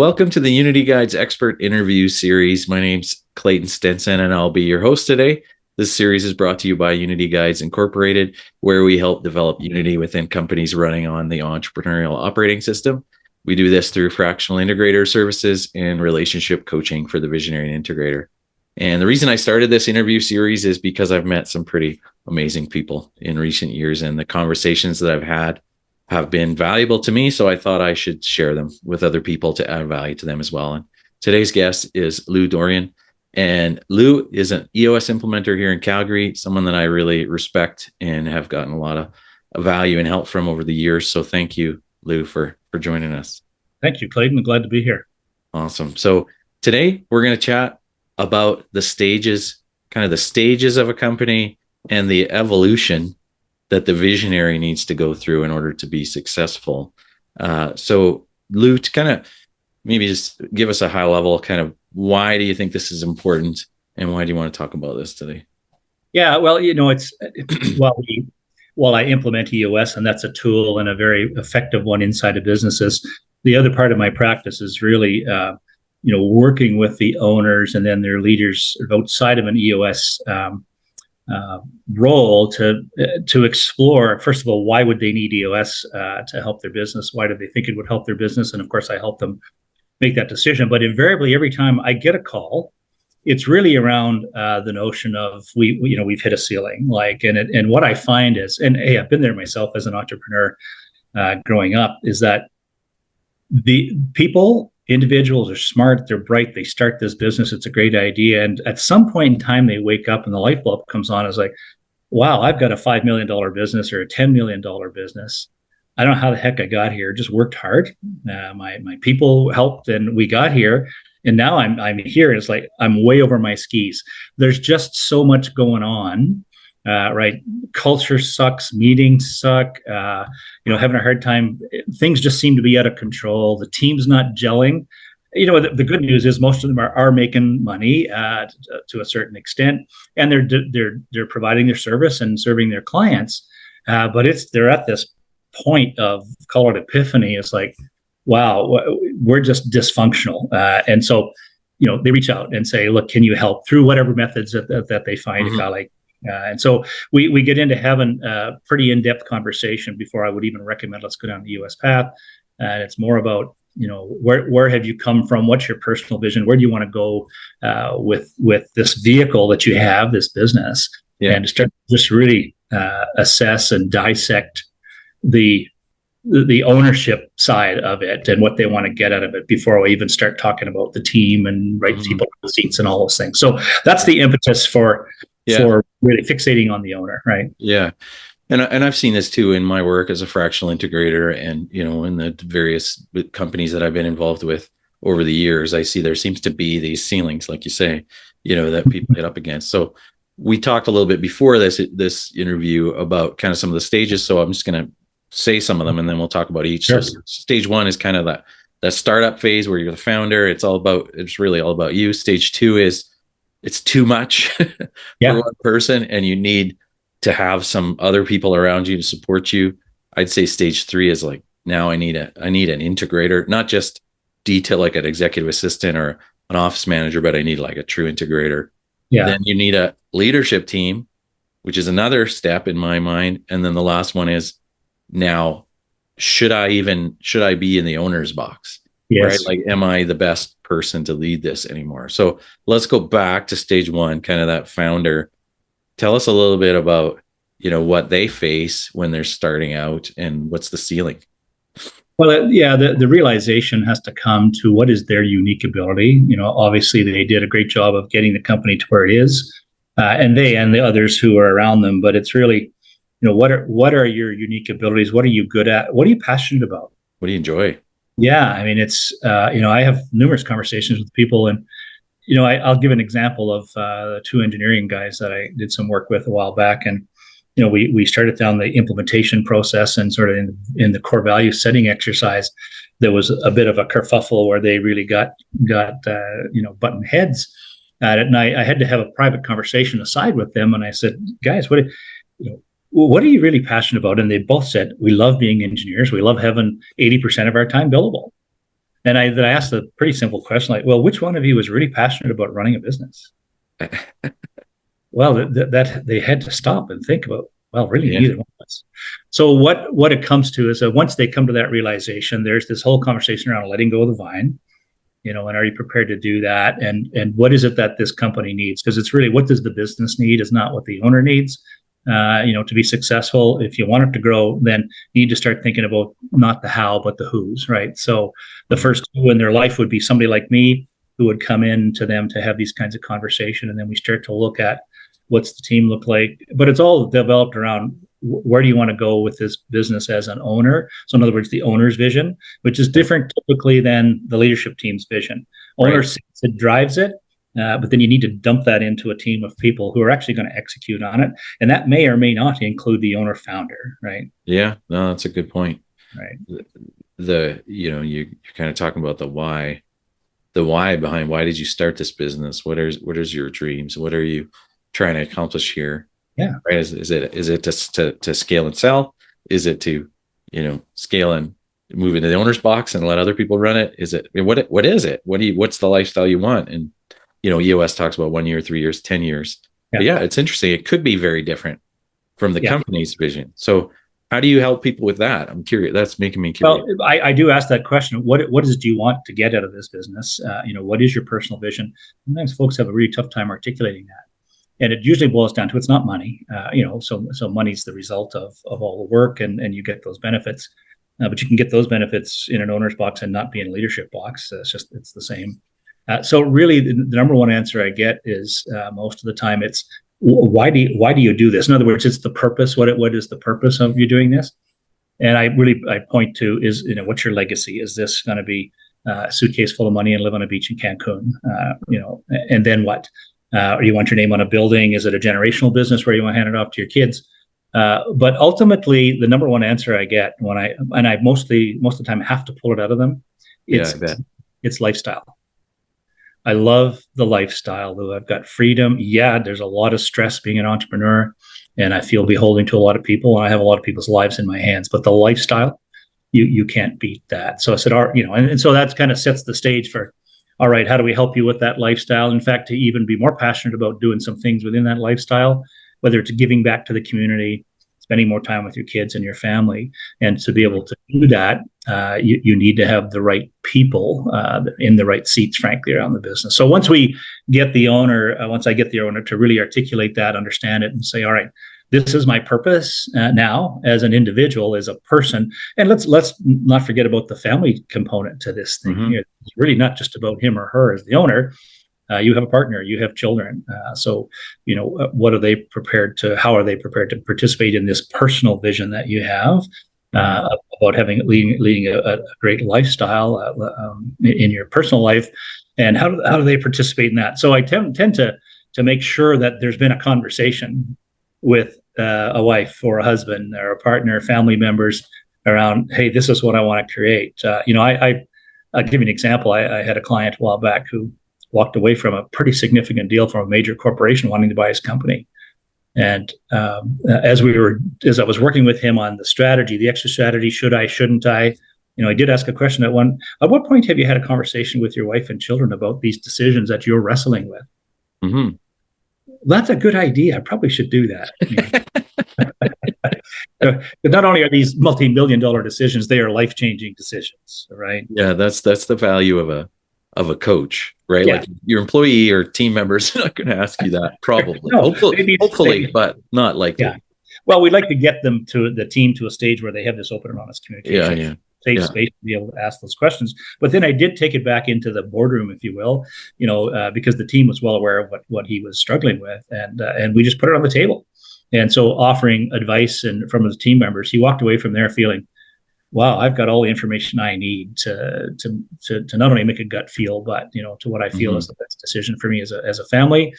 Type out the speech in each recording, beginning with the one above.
Welcome to the Unity Guides Expert Interview Series. My name's Clayton Stenson, and I'll be your host today. This series is brought to you by Unity Guides Incorporated, where we help develop Unity within companies running on the Entrepreneurial operating system. We do this through fractional integrator services and relationship coaching for the visionary integrator. And the reason I started this interview series is because I've met some pretty amazing people in recent years, and the conversations that I've had have been valuable to me. So I thought I should share them with other people to add value to them as well. And today's guest is Lou Doiron. And Lou is an EOS implementer here in Calgary, someone that I really respect and have gotten a lot of value and help from over the years. So thank you, Lou, for joining us. Thank you, Clayton. I'm glad to be here. Awesome. So today we're going to chat about the stages of a company and the evolution that the visionary needs to go through in order to be successful. So Lou, to kind of maybe just give us a high level kind of why do you think this is important and why do you want to talk about this today? Yeah, well, it's while I implement EOS, and that's a tool and a very effective one inside of businesses, the other part of my practice is really, working with the owners and then their leaders outside of an EOS role to explore, first of all, why would they need EOS to help their business? Why do they think it would help their business? And of course, I help them make that decision. But invariably, every time I get a call, it's really around the notion of we've hit a ceiling. And what I find is, and hey, I've been there myself as an entrepreneur growing up, is that the individuals are smart, they're bright, they start this business, it's a great idea. And at some point in time, they wake up and the light bulb comes on. It's like, wow, I've got a $5 million business or a $10 million business. I don't know how the heck I got here, just worked hard. My people helped and we got here. And now I'm here. And it's like, I'm way over my skis. There's just so much going on. Right. Culture sucks, meetings suck, having a hard time. Things just seem to be out of control. The team's not gelling. The good news is most of them are making money to a certain extent, and they're providing their service and serving their clients. But they're at this point of, call it epiphany. It's like, wow, we're just dysfunctional. And so, they reach out and say, look, can you help through whatever methods that they find? Mm-hmm. And so we get into having a pretty in-depth conversation before I would even recommend let's go down the US path. And it's more about, where have you come from? What's your personal vision? Where do you want to go with this vehicle that you have, this business? Yeah. And to start just really assess and dissect the ownership side of it and what they want to get out of it before we even start talking about the team and people in the seats and all those things. So that's the impetus for really fixating on the owner, right? Yeah. And I've seen this too in my work as a fractional integrator and, in the various companies that I've been involved with over the years. I see there seems to be these ceilings, like you say, that people hit up against. So we talked a little bit before this interview about kind of some of the stages. So I'm just going to say some of them and then we'll talk about each. Sure. So stage one is kind of that startup phase where you're the founder. It's really all about you. Stage two is it's too much for one person and you need to have some other people around you to support you. I'd say stage three is like, now I need an integrator, not just detail like an executive assistant or an office manager, but I need like a true integrator. Yeah. Then you need a leadership team, which is another step in my mind. And then the last one is, now, should I be in the owner's box? Yes. Right? Like, am I the best person to lead this anymore? So let's go back to stage one, kind of that founder. Tell us a little bit about, what they face when they're starting out and what's the ceiling. Well, the realization has to come to what is their unique ability. Obviously they did a great job of getting the company to where it is, and they and the others who are around them. But it's really, what are your unique abilities? What are you good at? What are you passionate about? What do you enjoy? Yeah, I mean, it's I have numerous conversations with people, and I'll give an example of the two engineering guys that I did some work with a while back, and we started down the implementation process and sort of in the core value setting exercise. There was a bit of a kerfuffle where they really got button heads at it, and I had to have a private conversation aside with them, and I said, guys, what are you really passionate about? And they both said, we love being engineers. We love having 80% of our time billable. And I asked a pretty simple question, like, well, which one of you is really passionate about running a business? Well, that they had to stop and think about, well, really Yeah. neither one of us. So what it comes to is that once they come to that realization, there's this whole conversation around letting go of the vine, and are you prepared to do that? And what is it that this company needs? Because it's really, what does the business need is not what the owner needs. To be successful, if you want it to grow, then you need to start thinking about not the how, but the who's, right? So the Mhm. first who in their life would be somebody like me who would come in to them to have these kinds of conversation. And then we start to look at what's the team look like, but it's all developed around where do you want to go with this business as an owner? So in other words, the owner's vision, which is different typically than the leadership team's vision. Owner Right. sees it, drives it, but then you need to dump that into a team of people who are actually going to execute on it. And that may or may not include the owner founder, right? Yeah. No, that's a good point. Right. You're kind of talking about the why behind why did you start this business? What is your dreams? What are you trying to accomplish here? Yeah. Right? Is it to scale and sell? Is it to, scale and move into the owner's box and let other people run it? Is it what is it? What's the lifestyle you want? And EOS talks about 1 year, 3 years, 10 years. Yeah. But yeah, it's interesting. It could be very different from the Yeah. company's vision. So how do you help people with that? I'm curious. That's making me curious. Well, I do ask that question. What is it do you want to get out of this business? What is your personal vision? Sometimes folks have a really tough time articulating that, and it usually boils down to it's not money. So money's the result of all the work, and you get those benefits, but you can get those benefits in an owner's box and not be in a leadership box. It's the same. So really, the number one answer I get is most of the time it's why do you do this? In other words, it's the purpose. What is the purpose of you doing this? And I point to is, what's your legacy? Is this going to be a suitcase full of money and live on a beach in Cancun? And then what? Or you want your name on a building? Is it a generational business where you want to hand it off to your kids? But ultimately, the number one answer I get when I most of the time have to pull it out of them, Yeah, it's I bet. it's lifestyle. I love the lifestyle, though. I've got freedom. Yeah, there's a lot of stress being an entrepreneur, and I feel beholden to a lot of people, and I have a lot of people's lives in my hands. But the lifestyle, you can't beat that. So I said, and so that kind of sets the stage for, all right, how do we help you with that lifestyle? In fact, to even be more passionate about doing some things within that lifestyle, whether it's giving back to the community, spending more time with your kids and your family. And to be able to do that, you need to have the right people in the right seats, frankly, around the business. So once I get the owner to really articulate that, understand it, and say, all right, this is my purpose now as an individual, as a person, and let's not forget about the family component to this thing. Mm-hmm. It's really not just about him or her as the owner. You have a partner, you have children. So, what are they prepared to? How are they prepared to participate in this personal vision that you have about leading a great lifestyle in your personal life, and how do they participate in that? So I tend to make sure that there's been a conversation with a wife or a husband or a partner, family members around, hey, this is what I want to create. I'll give you an example. I had a client a while back who walked away from a pretty significant deal from a major corporation wanting to buy his company. And as I was working with him on the strategy, the exit strategy, should I, shouldn't I, I did ask a question at what point have you had a conversation with your wife and children about these decisions that you're wrestling with? Mm-hmm. That's a good idea. I probably should do that. But not only are these multi-million-dollar decisions, they are life-changing decisions, right? Yeah, that's the value of a coach, right? Yeah. Like your employee or team members are not going to ask you that, probably. No, Hopefully, but not likely. Yeah. Well, we'd like to get the team to a stage where they have this open and honest communication. Yeah. Safe space to be able to ask those questions. But then I did take it back into the boardroom, if you will, because the team was well aware of what he was struggling with, and we just put it on the table. And so, offering advice from his team members, he walked away from there feeling, wow, I've got all the information I need to not only make a gut feel, but to what I feel is the best decision for me as a family.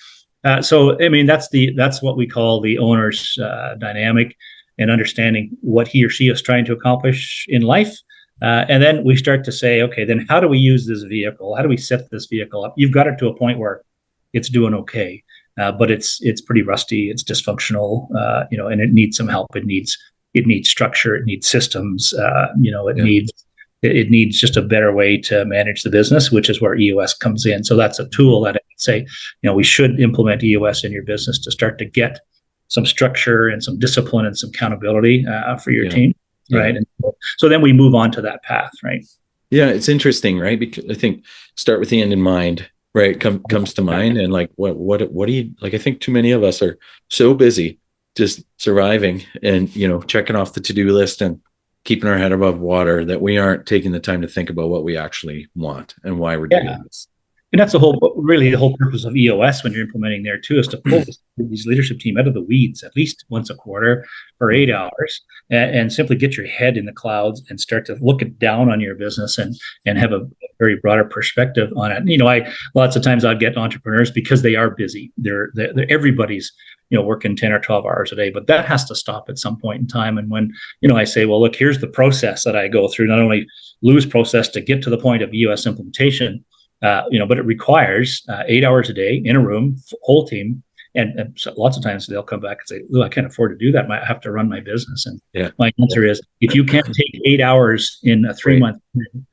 So I mean, that's what we call the owner's dynamic, and understanding what he or she is trying to accomplish in life. And then we start to say, okay, then how do we use this vehicle? How do we set this vehicle up? You've got it to a point where it's doing okay, but it's pretty rusty, it's dysfunctional, and it needs some help. It needs structure, it needs systems, it needs It needs just a better way to manage the business, which is where EOS comes in. So that's a tool that I would say, we should implement EOS in your business to start to get some structure and some discipline and some accountability for your team, right? And so then we move on to that path, right? Yeah, it's interesting, right? Because I think start with the end in mind, right? Comes to mind, and like, what do you like? I think too many of us are so busy just surviving and checking off the to-do list and keeping our head above water that we aren't taking the time to think about what we actually want and why we're doing this. And that's the whole purpose of EOS when you're implementing there too, is to pull these leadership team out of the weeds at least once a quarter for 8 hours, and simply get your head in the clouds and start to look down on your business and have a very broader perspective on it. I lots of times I'll get entrepreneurs because they are busy. They're everybody's working 10 or 12 hours a day, but that has to stop at some point in time. And when I say, well, look, here's the process that I go through, not only Lou's process to get to the point of EOS implementation. But it requires 8 hours a day in a room, whole team. And so lots of times they'll come back and say, Lou, I can't afford to do that. I have to run my business. And my answer is, if you can't take 8 hours in a 3-month period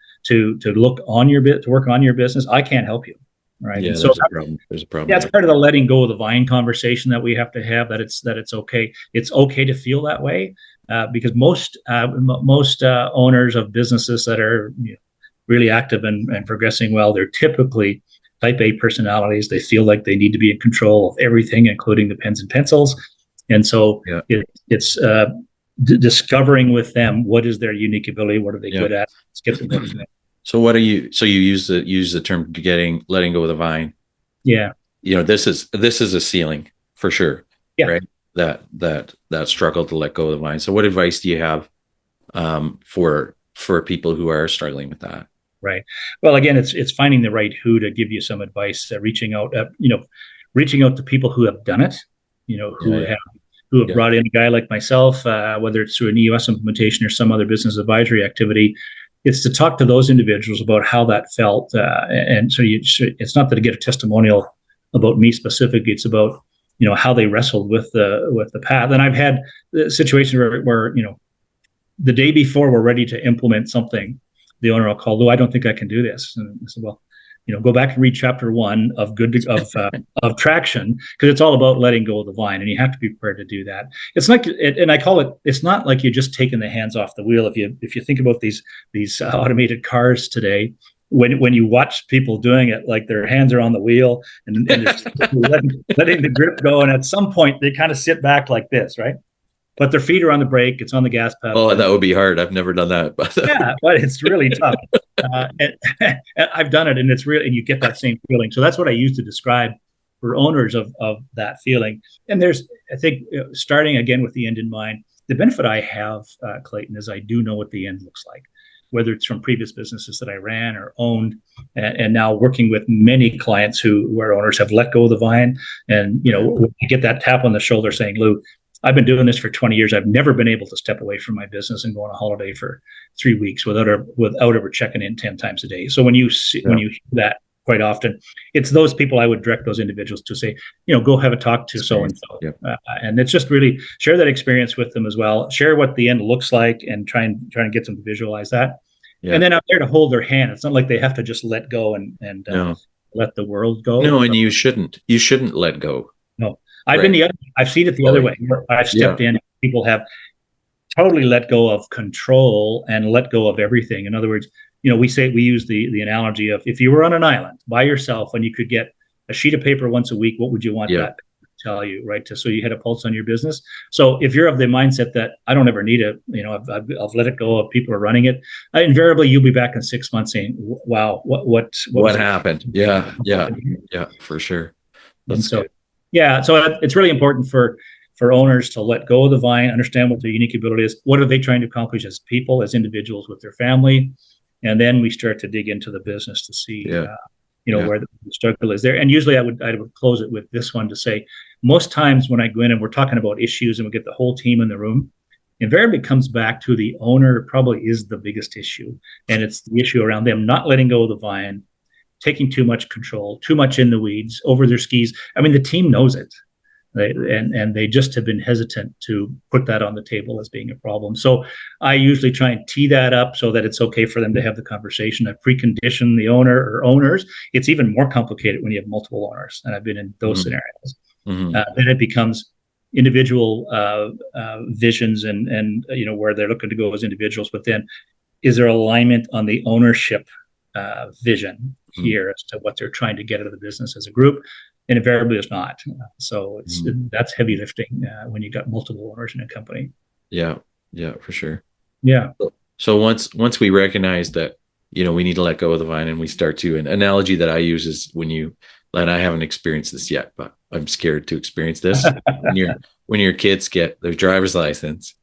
to look on your to work on your business, I can't help you. Right. Yeah, and so there's a problem. That's part of the letting go of the vine conversation that we have to have, that it's okay. It's okay to feel that way, because most owners of businesses that are really active and progressing well, they're typically type A personalities. They feel like they need to be in control of everything, including the pens and pencils. And so it's discovering with them what is their unique ability, what are they good at. Let's get them working. So you use the term letting go of the vine. Yeah. This is a ceiling for sure. Yeah. Right. That struggle to let go of the vine. So what advice do you have for people who are struggling with that? Right. Well, again, it's finding the right who to give you some advice, reaching out to people who have done it, who have brought in a guy like myself, whether it's through an EOS implementation or some other business advisory activity. It's to talk to those individuals about how that felt. And so it's not that to get a testimonial about me specifically. It's about, how they wrestled with the path. And I've had situations where the day before we're ready to implement something, the owner will call, Lou, I don't think I can do this. And I said, well, go back and read chapter 1 of traction, because it's all about letting go of the vine, and you have to be prepared to do that. It's like, and I call it, it's not like you're just taking the hands off the wheel. If you think about these automated cars today, when you watch people doing it, like their hands are on the wheel and they're letting the grip go, and at some point they kind of sit back like this, right? But their feet are on the brake. It's on the gas pedal. Oh, that would be hard. I've never done that. Yeah, but it's really tough. And I've done it, and it's real. And you get that same feeling. So that's what I use to describe for owners of that feeling. And there's, I think, starting again with the end in mind, the benefit I have, Clayton, is I do know what the end looks like, whether it's from previous businesses that I ran or owned, and now working with many clients where owners have let go of the vine. And, when you get that tap on the shoulder saying, Lou, I've been doing this for 20 years. I've never been able to step away from my business and go on a holiday for 3 weeks without ever checking in 10 times a day. So when you hear that quite often, it's those people I would direct those individuals to say, go have a talk to so-and-so. Yeah. And it's just really share that experience with them as well. Share what the end looks like and try and get them to visualize that. Yeah. And then I'm there to hold their hand. It's not like they have to just let go and let the world go. No, and you shouldn't let go. No. I've seen it the other way. I've stepped in. People have totally let go of control and let go of everything. In other words, we use the analogy of, if you were on an island by yourself and you could get a sheet of paper once a week, what would you want that to tell you, right? So you had a pulse on your business. So if you're of the mindset that I don't ever need it, I've let it go of people are running it, invariably you'll be back in 6 months saying, wow, what happened? Yeah, for sure. That's good. Yeah, so it's really important for owners to let go of the vine, understand what their unique ability is. What are they trying to accomplish as people, as individuals with their family? And then we start to dig into the business to see, where the struggle is there. And usually I would close it with this one to say, most times when I go in and we're talking about issues and we get the whole team in the room, invariably comes back to the owner probably is the biggest issue. And it's the issue around them not letting go of the vine, taking too much control, too much in the weeds, over their skis. I mean, the team knows it. And they just have been hesitant to put that on the table as being a problem. So I usually try and tee that up so that it's okay for them to have the conversation. I precondition the owner or owners. It's even more complicated when you have multiple owners, and I've been in those scenarios. Then it becomes individual visions and where they're looking to go as individuals, but then is there alignment on the ownership vision here as to what they're trying to get out of the business as a group? And invariably it's not. So that's heavy lifting when you got multiple owners in a company. Yeah, for sure. Yeah. So once we recognize that, we need to let go of the vine, and we start to, an analogy that I use is and I haven't experienced this yet, but I'm scared to experience this. when your kids get their driver's license,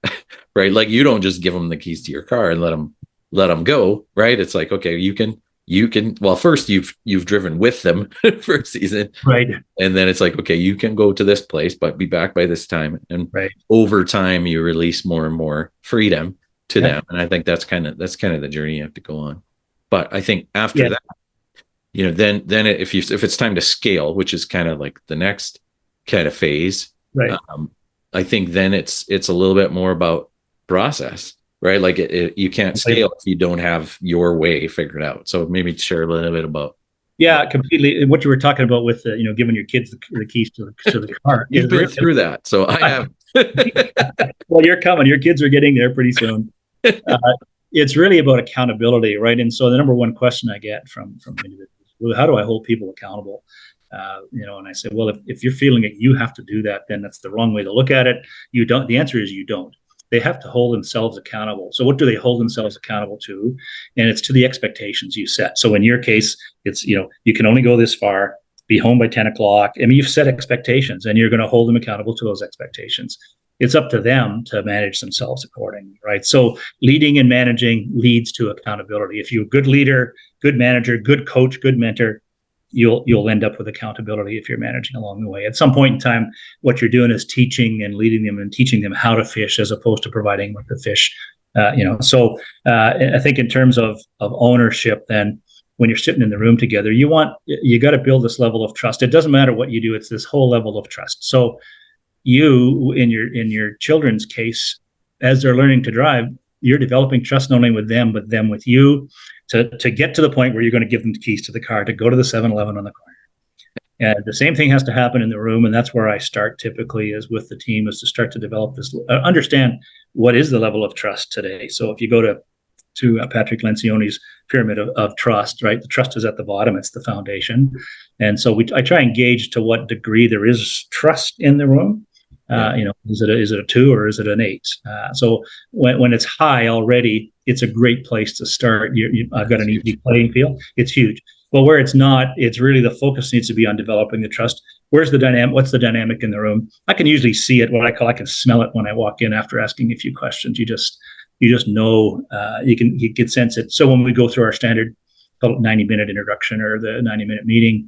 right? Like, you don't just give them the keys to your car and let them go, right? It's like, okay, you can, well, first you've driven with them for a season. Right. And then it's like, okay, you can go to this place, but be back by this time. And over time you release more and more freedom to them. And I think that's kind of the journey you have to go on. But I think after that, then if it's time to scale, which is kind of like the next kind of phase, right? I think then it's a little bit more about process, right? Like you can't scale if you don't have your way figured out. So maybe share a little bit about. Yeah, completely. What you were talking about with giving your kids the keys to the car. You've been through that, so I have. Well, you're coming. Your kids are getting there pretty soon. It's really about accountability, right? And so the number one question I get from individuals, well, how do I hold people accountable? And I say, well, if you're feeling it, you have to do that, then that's the wrong way to look at it. You don't. The answer is you don't. They have to hold themselves accountable. So what do they hold themselves accountable to? And it's to the expectations you set. So in your case, it's, you can only go this far, be home by 10 o'clock. I mean, you've set expectations and you're going to hold them accountable to those expectations. It's up to them to manage themselves accordingly, right? So leading and managing leads to accountability. If you're a good leader, good manager, good coach, good mentor, you'll end up with accountability if you're managing along the way. At some point in time, what you're doing is teaching and leading them and teaching them how to fish as opposed to providing them with the fish. So I think in terms of ownership, then when you're sitting in the room together, you got to build this level of trust. It doesn't matter what you do; it's this whole level of trust. So you, in your children's case, as they're learning to drive, you're developing trust not only with them, but them with you, to get to the point where you're going to give them the keys to the car to go to the 7-Eleven on the corner. And the same thing has to happen in the room, and that's where I start typically is with the team, is to start to develop this, understand what is the level of trust today. So if you go to Patrick Lencioni's pyramid of trust, right? The trust is at the bottom; it's the foundation. And so I try and gauge to what degree there is trust in the room. Is it a 2 or is it an 8? So when it's high already, it's a great place to start. I've got an easy playing field. It's huge. But where it's not, it's really the focus needs to be on developing the trust. Where's the dynamic? What's the dynamic in the room? I can usually see it. I can smell it when I walk in after asking a few questions. You just know, you can sense it. So when we go through our standard 90-minute introduction or the 90-minute meeting,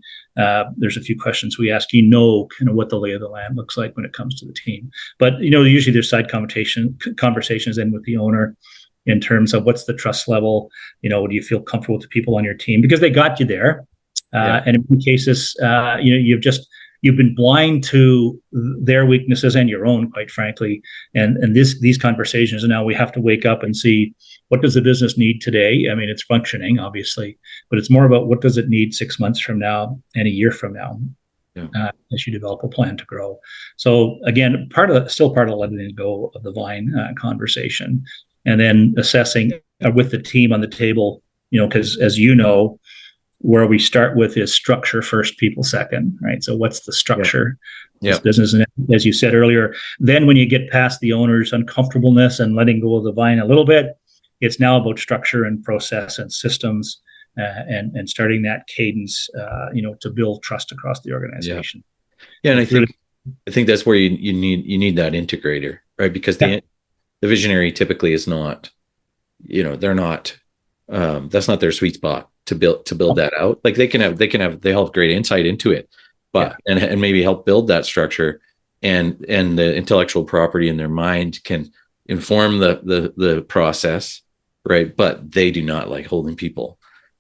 there's a few questions we ask, kind of what the lay of the land looks like when it comes to the team. But, usually there's side conversations then with the owner in terms of what's the trust level, do you feel comfortable with the people on your team? Because they got you there. And in many cases, you've been blind to their weaknesses and your own, quite frankly. And these conversations, and now we have to wake up and see, what does the business need today? I mean, it's functioning, obviously, but it's more about what does it need 6 months from now and a year from now, as you develop a plan to grow. So again, still part of letting go of the vine conversation, and then assessing with the team on the table, because as where we start with is structure first, people second, right? So what's the structure? This business, and as you said earlier, then when you get past the owner's uncomfortableness and letting go of the vine a little bit, it's now about structure and process and systems, and starting that cadence, to build trust across the organization. Yeah, and I think that's where you need that integrator, right? Because the visionary typically is not, they're not, that's not their sweet spot to build that out. Like they have great insight into it, but and maybe help build that structure, and the intellectual property in their mind can inform the process, right? But they do not like holding people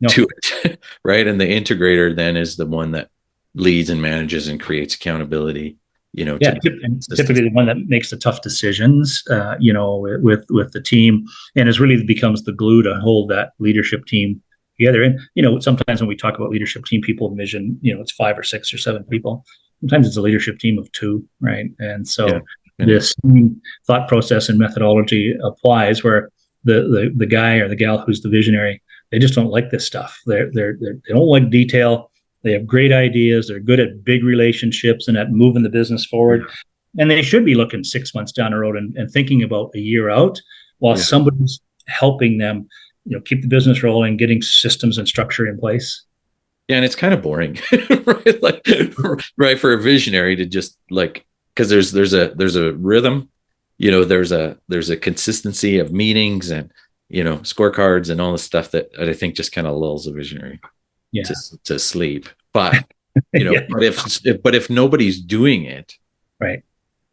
to it, right? And the integrator then is the one that leads and manages and creates accountability, Yeah, to typically the one that makes the tough decisions, with the team, and is really becomes the glue to hold that leadership team together. And sometimes when we talk about leadership team, people envision it's 5 or 6 or 7 people. Sometimes it's a leadership team of 2, right? And yeah, so kind of, this thought process and methodology applies, where the guy or the gal who's the visionary, they just don't like this stuff. They don't like detail. They have great ideas. They're good at big relationships and at moving the business forward. And they should be looking 6 months down the road and thinking about a year out, while yeah. somebody's helping them, keep the business rolling, getting systems and structure in place. Yeah, and it's kind of boring, right? Like, right, for a visionary to just like, because there's a rhythm, there's a consistency of meetings and scorecards and all the stuff that I think just kind of lulls a visionary Yeah. to sleep. But Yeah. but if nobody's doing it, Right.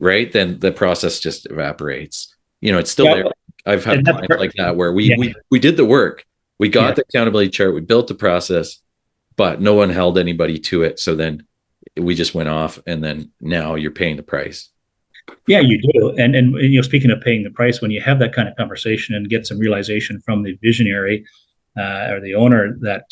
right, then the process just evaporates. It's still Yeah. there. I've had clients like that where Yeah. we did the work, we got Yeah. the accountability chart, we built the process, but no one held anybody to it. So then we just went off, and then now you're paying the price. Yeah, you do. And speaking of paying the price, when you have that kind of conversation and get some realization from the visionary or the owner that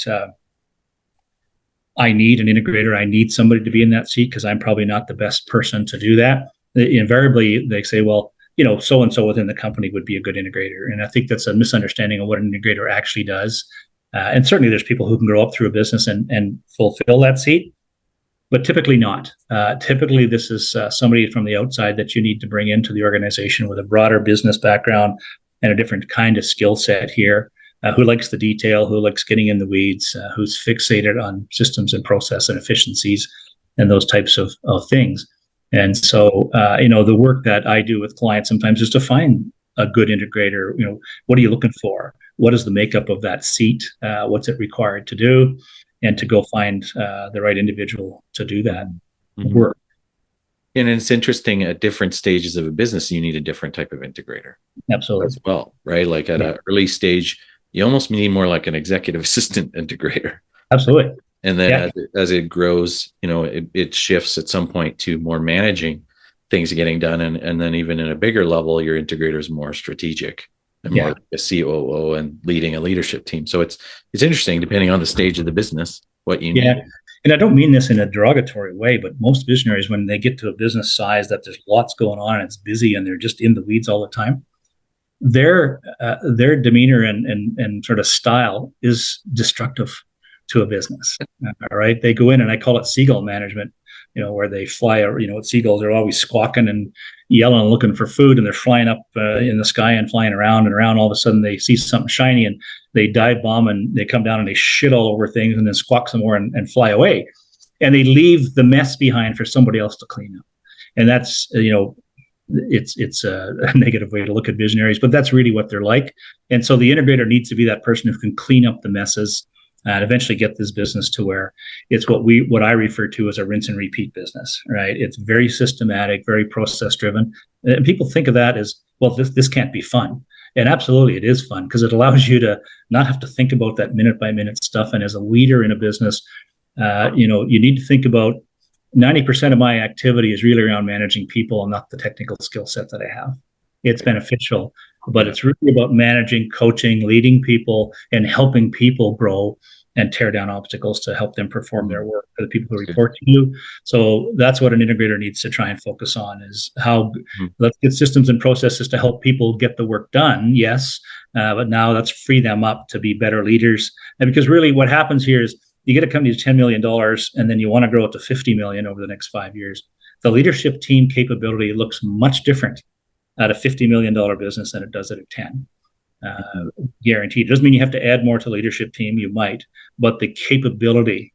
I need an integrator, I need somebody to be in that seat because I'm probably not the best person to do that. Invariably, they say, well, so and so within the company would be a good integrator. And I think that's a misunderstanding of what an integrator actually does. And certainly there's people who can grow up through a business and fulfill that seat, but typically not. Typically, this is somebody from the outside that you need to bring into the organization with a broader business background and a different kind of skill set here, who likes the detail, who likes getting in the weeds, who's fixated on systems and process and efficiencies and those types of things. And so, the work that I do with clients sometimes is to find a good integrator. What are you looking for? What is the makeup of that seat? What's it required to do? And to go find the right individual to do that work. And it's interesting, at different stages of a business, you need a different type of integrator. Absolutely. As well, right? Like at an early stage, you almost need more like an executive assistant integrator. Absolutely. And then as it grows, it shifts at some point to more managing things getting done. And then even in a bigger level, your integrator is more strategic and more like a COO and leading a leadership team. So it's interesting, depending on the stage of the business, what you need. And I don't mean this in a derogatory way, but most visionaries, when they get to a business size that there's lots going on and it's busy and they're just in the weeds all the time, their demeanor and sort of style is destructive to a business. All right, they go in, and I call it seagull management. Where they fly. Seagulls are always squawking and yelling and looking for food, and they're flying up in the sky and flying around and around. All of a sudden, they see something shiny and they dive bomb and they come down and they shit all over things and then squawk some more and fly away, and they leave the mess behind for somebody else to clean up. And that's it's a negative way to look at visionaries, but that's really what they're like. And so the integrator needs to be that person who can clean up the messes and eventually get this business to where it's what I refer to as a rinse and repeat business, right? It's very systematic, very process driven. And people think of that as, well, this can't be fun. And absolutely it is fun, because it allows you to not have to think about that minute by minute stuff. And as a leader in a business, you need to think about 90% of my activity is really around managing people and not the technical skill set that I have. It's beneficial, but it's really about managing, coaching, leading people, and helping people grow and tear down obstacles to help them perform their work for the people who report to you. So that's what an integrator needs to try and focus on, is how let's get systems and processes to help people get the work done. Yes. But now let's free them up to be better leaders. And because really what happens here is you get a company to $10 million and then you want to grow it to 50 million over the next 5 years. The leadership team capability looks much different at a $50 million business than it does at a 10. Guaranteed. It doesn't mean you have to add more to leadership team. You might, but the capability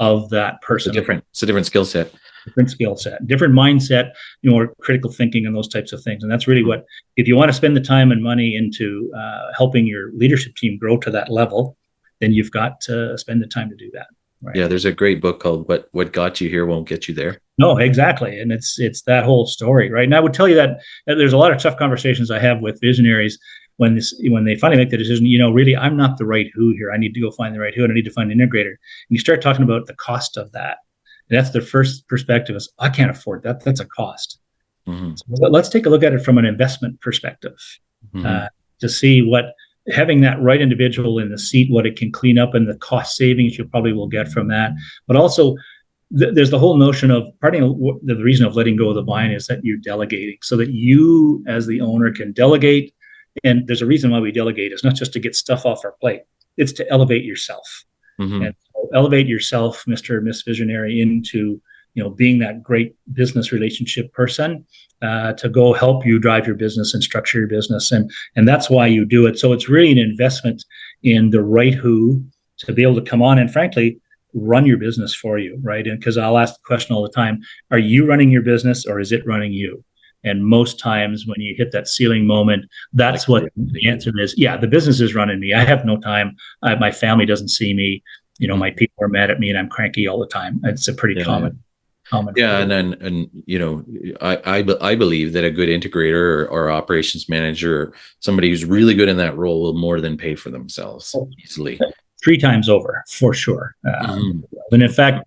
of that person. It's a different skill set. Different skill set, different mindset, more critical thinking and those types of things. And that's really what, if you want to spend the time and money into helping your leadership team grow to that level, then you've got to spend the time to do that. Right? Yeah, there's a great book called "What Got You Here Won't Get You There." No, exactly, and it's that whole story, right? And I would tell you that there's a lot of tough conversations I have with visionaries when they finally make the decision. Really, I'm not the right who here. I need to go find the right who, and I need to find an integrator. And you start talking about the cost of that, And that's their first perspective is, I can't afford that. That's a cost. Mhm. So let's take a look at it from an investment perspective, Mhm. uh, to see what having that right individual in the seat, what it can clean up and the cost savings you probably will get from that. But also, there's the whole notion of part of the reason of letting go of the vine is that you're delegating so that you as the owner can delegate. And there's a reason why we delegate. It's not just to get stuff off our plate. It's to elevate yourself and Mhm. so elevate yourself, Mr. or Miss Visionary, into being that great business relationship person, to go help you drive your business and structure your business, and that's why you do it. So it's really an investment in the right who to be able to come on and frankly run your business for you, right? And because I'll ask the question all the time, are you running your business or is it running you? And most times when you hit that ceiling moment, Like that's what the reality. answer is. Yeah, the business is running me. I have no time. My family doesn't see me. My Mhm. people are mad at me and I'm cranky all the time. It's a pretty Yeah, yeah. common Yeah, phrase. and I believe that a good integrator or operations manager, or somebody who's really good in that role, will more than pay for themselves easily. Three times over for sure. Mhm. And in fact,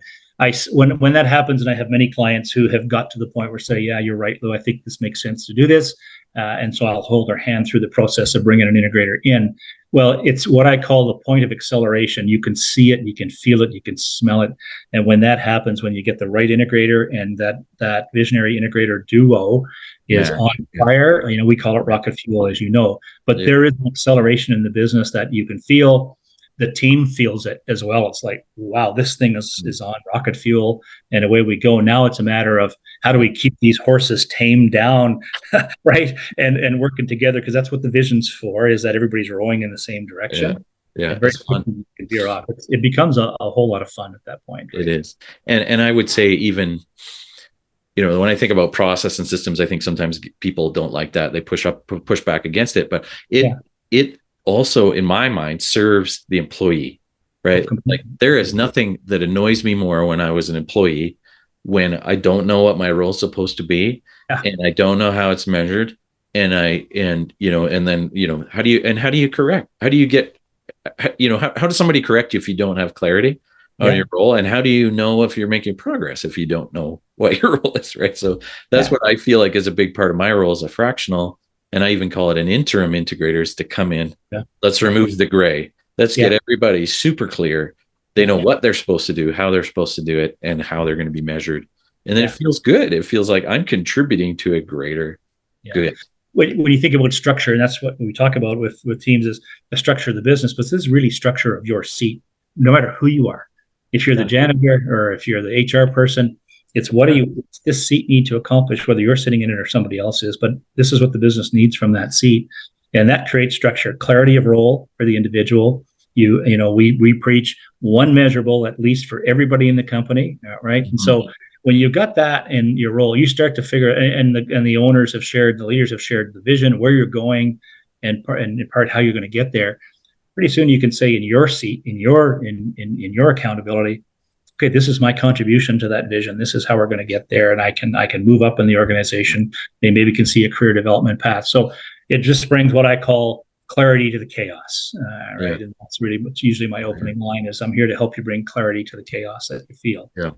when that happens, and I have many clients who have got to the point where say, "Yeah, you're right, Lou. I think this makes sense to do this," and so I'll hold their hand through the process of bringing an integrator in. Well, it's what I call the point of acceleration. You can see it, you can feel it, you can smell it, and when that happens, when you get the right integrator and that visionary integrator duo is Man, on yeah, fire, we call it rocket fuel, as you know. But yeah, there is an acceleration in the business that you can feel. The team feels it as well. It's like, wow, this thing is on rocket fuel, and away we go. Now it's a matter of how do we keep these horses tamed down, right? And working together, because that's what the vision's for, is that everybody's rowing in the same yeah, direction. yeah. And very It's fun. quickly you can veer off. It becomes a whole lot of fun at that point, It right? is, and I would say even when I think about process and systems, I think sometimes people don't like that. They push back against it, but Yeah. it also, in my mind, serves the employee, Oh, right? Like completely. there is nothing that annoys me more when I was an employee, when I don't know what my role's supposed to be Yeah. and I don't know how it's measured. And then, how do you correct? How do you get, how does somebody correct you if you don't have clarity on Yeah. your role? And how do you know if you're making progress if you don't know what your role is, right? So that's Yeah. what I feel like is a big part of my role as a fractional. And I even call it an interim integrators to come in. Yeah. Let's Yeah. remove the gray. Let's Yeah. get everybody super clear. They Yeah. know what they're supposed to do, how they're supposed to do it, and how they're going to be measured. And then it Yeah. feels good. It feels like I'm contributing to a greater Yeah. good. When you think about structure, and that's what we talk about with teams, is the structure of the business, but this is really structure of your seat, no matter who you are. If you're the Yeah. janitor or if you're the HR person, it's what do you this seat need to accomplish, whether you're sitting in it or somebody else is, but this is what the business needs from that seat. And that creates structure, clarity of role for the individual. We preach one measurable at least for everybody in the company, right? And Mhm. so when you've got that in your role, you start to figure, and the owners have shared, the leaders have shared the vision, where you're going, and in part how you're going to get there. Pretty soon, you can say in your seat, in your accountability, okay, this is my contribution to that vision. This is how we're going to get there, and I can move up in the organization. They maybe can see a career development path. So it just brings what I call clarity to the chaos, Yeah. right? And that's really what's usually my opening line is I'm here to help you bring clarity to the chaos that you feel. Yeah.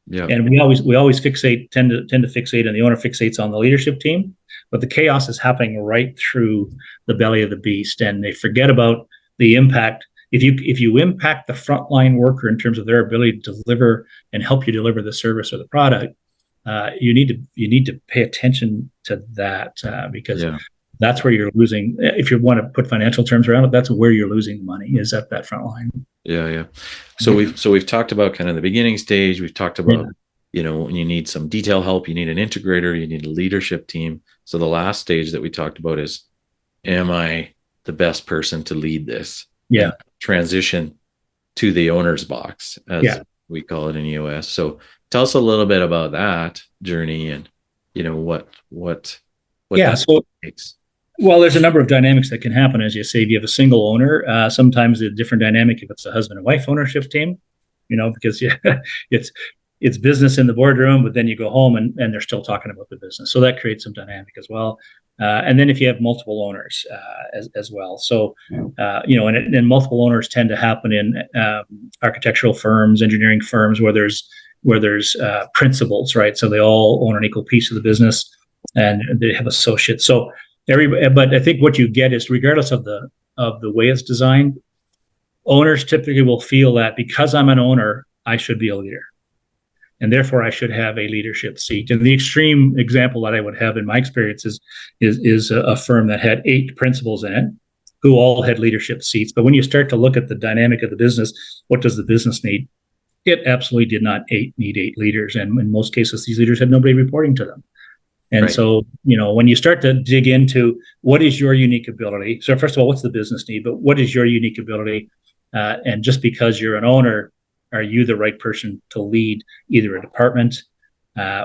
Yeah. And we always tend to fixate, and the owner fixates on the leadership team, but the chaos is happening right through the belly of the beast, and they forget about the impact. If you impact the frontline worker in terms of their ability to deliver and help you deliver the service or the product, you need to pay attention to that, because Yeah. that's where you're losing. If you want to put financial terms around it, that's where you're losing the money, is at that front line. Yeah, yeah. So we've talked about kind of the beginning stage. We've talked Yeah, about, when you need some detail help, you need an integrator, you need a leadership team. So the last stage that we talked about is, am I the best person to lead this and yeah, transition to the owner's box, as yeah, we call it in EOS? So tell us a little bit about that journey and what yeah. that So, takes. well, there's a number of dynamics that can happen. As you say, if you have a single owner, sometimes a different dynamic if it's a husband and wife ownership team, because it's it's business in the boardroom, but then you go home and they're still talking about the business. So that creates some dynamic as well. And then if you have multiple owners as well. So, and multiple owners tend to happen in architectural firms, engineering firms, where there's where there's principals, right? So they all own an equal piece of the business, and they have associates. So but I think what you get is, regardless of the way it's designed, owners typically will feel that because I'm an owner, I should be a leader, and therefore I should have a leadership seat. And the extreme example that I would have in my experience is a firm that had 8 principals in it, who all had leadership seats. But when you start to look at the dynamic of the business, what does the business need? It absolutely did not need 8 leaders, and in most cases, these leaders had nobody reporting to them. And Right. so, when you start to dig into what is your unique ability, so first of all, what's the business need, but what is your unique ability? And just because you're an owner, are you the right person to lead either a department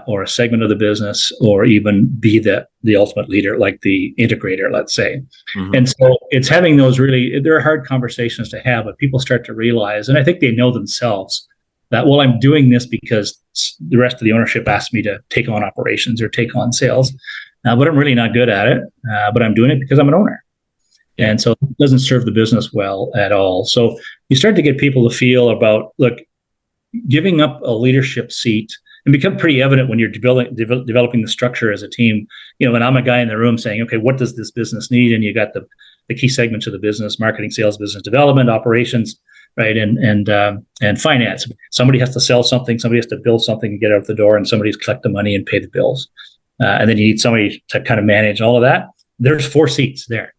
or a segment of the business, or even be the ultimate leader, like the integrator, let's say? Mm-hmm. And so it's having those they're hard conversations to have, but people start to realize, and I think they know themselves, that, well, I'm doing this because the rest of the ownership asked me to take on operations or take on sales, but I'm really not good at it. But I'm doing it because I'm an owner. Yeah. And so it doesn't serve the business well at all. So you start to get people to feel about, look, giving up a leadership seat, and become pretty evident when you're developing the structure as a team. And I'm a guy in the room saying, okay, what does this business need? And you got the key segments of the business: marketing, sales, business development, operations, right, and finance. Somebody has to sell something, somebody has to build something and get out the door, and somebody's collect the money and pay the bills. And then you need somebody to kind of manage all of that. There's 4 seats there.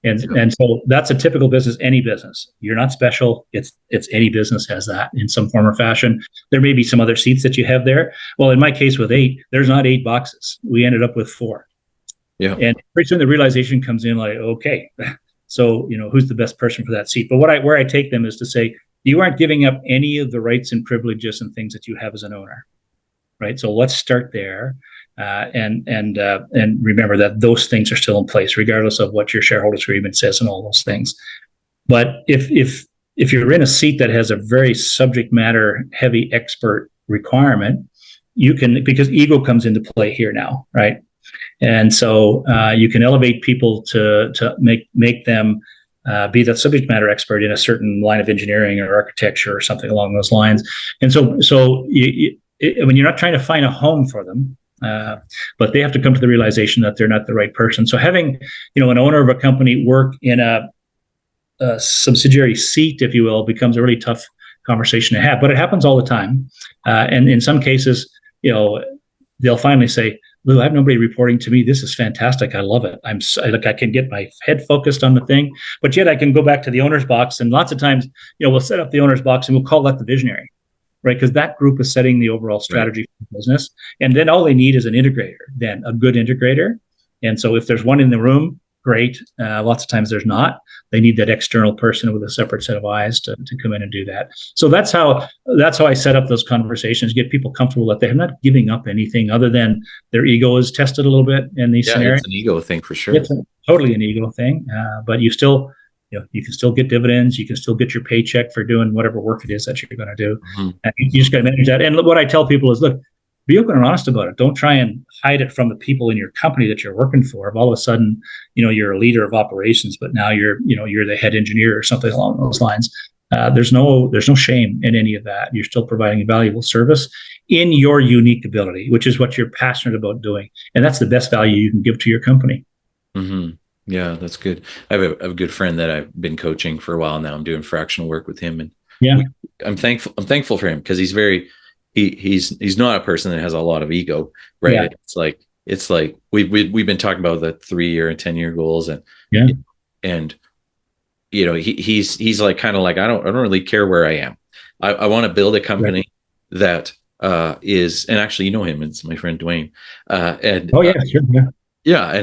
And so that's a typical business, any business. You're not special. It's any business has that in some form or fashion. There may be some other seats that you have there. Well, in my case with 8, there's not 8 boxes. We ended up with 4. Yeah. And pretty soon the realization comes in, like, okay, so who's the best person for that seat? But where I take them is to say, you aren't giving up any of the rights and privileges and things that you have as an owner, right? So let's start there. And remember that those things are still in place, regardless of what your shareholders agreement says and all those things. But if you're in a seat that has a very subject matter heavy expert requirement, you can, because ego comes into play here now, right? And so you can elevate people to make them be the subject matter expert in a certain line of engineering or architecture or something along those lines. And so when you're not trying to find a home for them, but they have to come to the realization that they're not the right person. So having an owner of a company work in a subsidiary seat, if you will, becomes a really tough conversation to have. But it happens all the time, and in some cases, they'll finally say, Lou, I have nobody reporting to me. This is fantastic. I love it. I can get my head focused on the thing, but yet I can go back to the owner's box. And lots of times, we'll set up the owner's box and we'll call that the visionary, right? Because that group is setting the overall strategy for the business. And then all they need is an integrator, then a good integrator. And so if there's one in the room, great. Lots of times there's not. They need that external person with a separate set of eyes to come in and do that. So that's how I set up those conversations, get people comfortable that they're not giving up anything other than their ego is tested a little bit in these scenarios. It's an ego thing for sure. It's totally an ego thing, but you still, you can still get dividends. You can still get your paycheck for doing whatever work it is that you're going to do. Mm-hmm. And you just got to manage that. And what I tell people is, look, be open and honest about it. Don't try and hide it from the people in your company that you're working for. If all of a sudden, you're a leader of operations, but now you're the head engineer or something along those lines. There's no shame in any of that. You're still providing a valuable service in your unique ability, which is what you're passionate about doing, and that's the best value you can give to your company. Mm-hmm. Yeah, that's good. I have a good friend that I've been coaching for a while now. I'm doing fractional work with him, and I'm thankful for him because he's very. He's not a person that has a lot of ego, right? Yeah. It's like we've been talking about the 3-year and 10-year goals, and he's like kind of like I don't really care where I am. I want to build a company that is, and actually you know him, it's my friend Doiron, and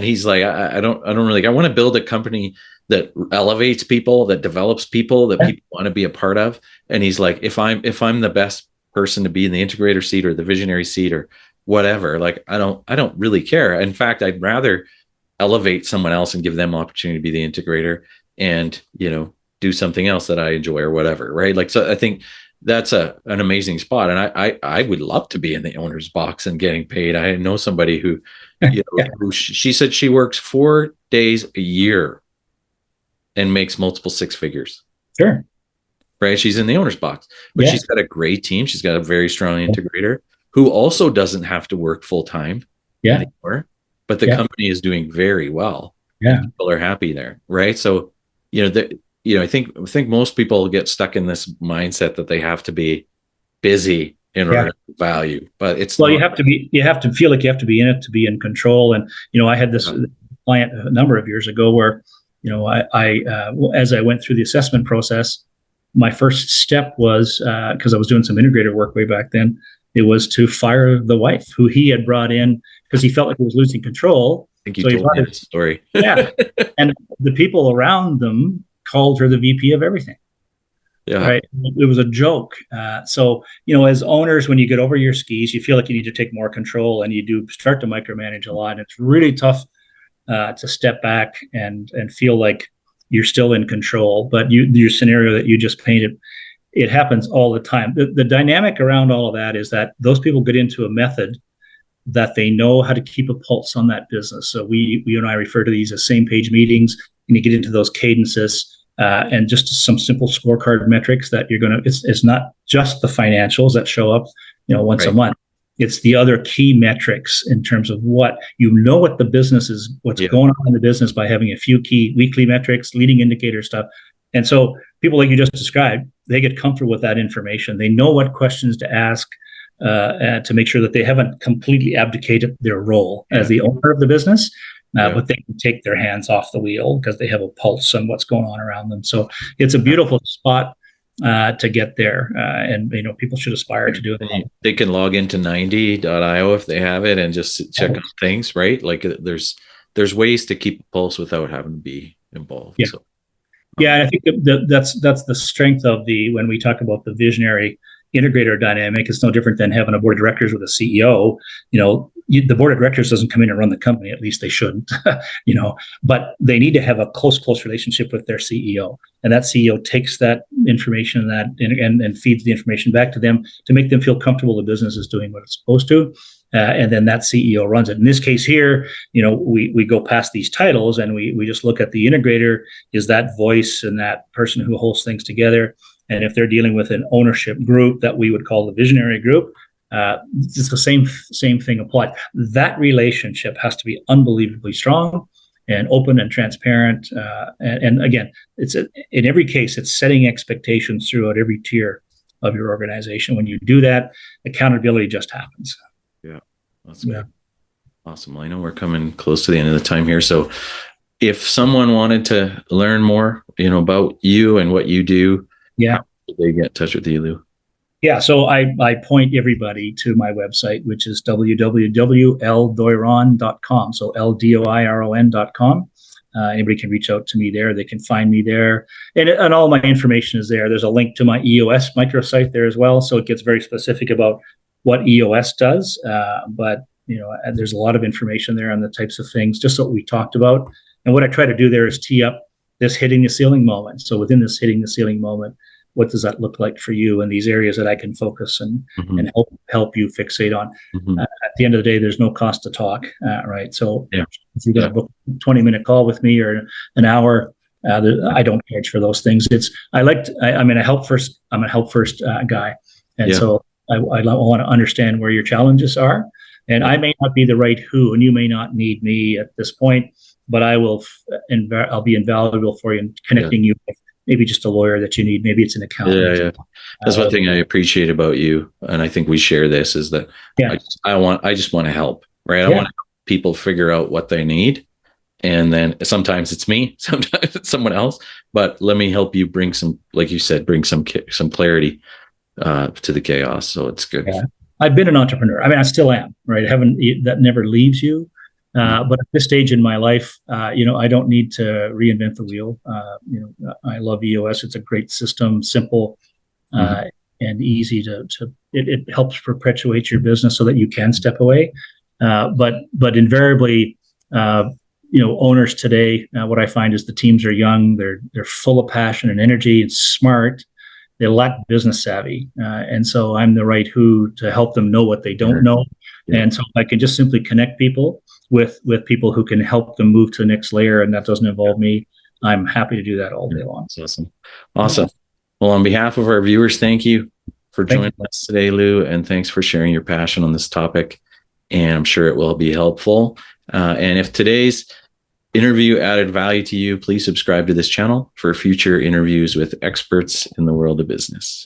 he's like I don't really, I want to build a company that elevates people, that develops people, that people want to be a part of. And he's like, if I'm the best person to be in the integrator seat or the visionary seat or whatever, like I don't really care. In fact, I'd rather elevate someone else and give them opportunity to be the integrator and do something else that I enjoy or whatever, right? Like, so I think that's an amazing spot, and I would love to be in the owner's box and getting paid. I know somebody who who she said she works 4 days a year and makes multiple 6 figures. Sure. right? She's in the owner's box, but Yeah. she's got a great team. She's got a very strong integrator who also doesn't have to work full time Yeah. anymore, but the Yeah. company is doing very well and Yeah. people are happy there, right? So, I think most people get stuck in this mindset that they have to be busy in Yeah. order to value, but it's Well, not. you have to feel like you have to be in it to be in control. And, I had this client a number of years ago where, as I went through the assessment process, my first step was, because I was doing some integrator work way back then, it was to fire the wife who he had brought in because he felt like he was losing control. I think you So he told brought me it. this story. Yeah. And the people around them called her the VP of everything. Yeah. Right. It was a joke. So, as owners, when you get over your skis, you feel like you need to take more control and you do start to micromanage a lot. And it's really tough to step back and feel like you're still in control. But your scenario that you just painted, it happens all the time. The dynamic around all of that is that those people get into a method that they know how to keep a pulse on that business. So you and I refer to these as same page meetings, and you get into those cadences. And just some simple scorecard metrics that it's not just the financials that show up, once a month. It's the other key metrics in terms of what the business is, what's going on in the business by having a few key weekly metrics, leading indicator stuff. And so people like you just described, they get comfortable with that information. They know what questions to ask to make sure that they haven't completely abdicated their role as the owner of the business. But they can take their hands off the wheel because they have a pulse on what's going on around them. So it's a beautiful spot to get there. And, people should aspire to do it. They can log into 90.io if they have it and just check on things, right? Like there's ways to keep a pulse without having to be involved. Yeah. So, and I think that's the strength of when we talk about the visionary integrator dynamic. It's no different than having a board of directors with a CEO. The board of directors doesn't come in and run the company. At least they shouldn't, but they need to have a close relationship with their CEO. And that CEO takes that information and feeds the information back to them to make them feel comfortable the business is doing what it's supposed to. And then that CEO runs it. In this case here, we go past these titles and we just look at the integrator is that voice and that person who holds things together. And if they're dealing with an ownership group that we would call the visionary group, it's the same thing applied. That relationship has to be unbelievably strong and open and transparent. And again, in every case, it's setting expectations throughout every tier of your organization. When you do that, accountability just happens. Yeah, that's good. Awesome. Well, I know we're coming close to the end of the time here. So if someone wanted to learn more, about you and what you do, how do they get in touch with you, Lou? Yeah, so I point everybody to my website, which is www.ldoiron.com. So LDOIRON.com. Anybody can reach out to me there. They can find me there. And all my information is there. There's a link to my EOS microsite there as well. So it gets very specific about what EOS does. But, there's a lot of information there on the types of things, just what we talked about. And what I try to do there is tee up this hitting the ceiling moment. So within this hitting the ceiling moment, what does that look like for you in these areas that I can focus and help you fixate on? At the end of the day, there's no cost to talk, right? So if you're going to book a 20-minute call with me or an hour, I don't charge for those things. I'm a help first guy. And so I want to understand where your challenges are. And I may not be the right who, and you may not need me at this point, but I'll be invaluable for you in connecting you with maybe just a lawyer that you need. Maybe it's an accountant. Yeah. That's one thing I appreciate about you. And I think we share this is that I just want to help, right? I want to help people figure out what they need. And then sometimes it's me, sometimes it's someone else, but let me help you bring some, like you said, bring some clarity to the chaos. So it's good. Yeah. I've been an entrepreneur. I mean, I still am, right? That never leaves you. But at this stage in my life, I don't need to reinvent the wheel. I love EOS. It's a great system, simple and easy it helps perpetuate your business so that you can step away. But invariably, owners today, what I find is the teams are young. They're full of passion and energy. It's smart. They lack business savvy. And so I'm the right who to help them know what they don't know. Yeah. And so I can just simply connect people with people who can help them move to the next layer. And that doesn't involve me. I'm happy to do that all day long. That's awesome. Awesome. Well, on behalf of our viewers, thank you for Thank joining you. us today, Lou, and thanks for sharing your passion on this topic. And I'm sure it will be helpful. And if today's interview added value to you, please subscribe to this channel for future interviews with experts in the world of business.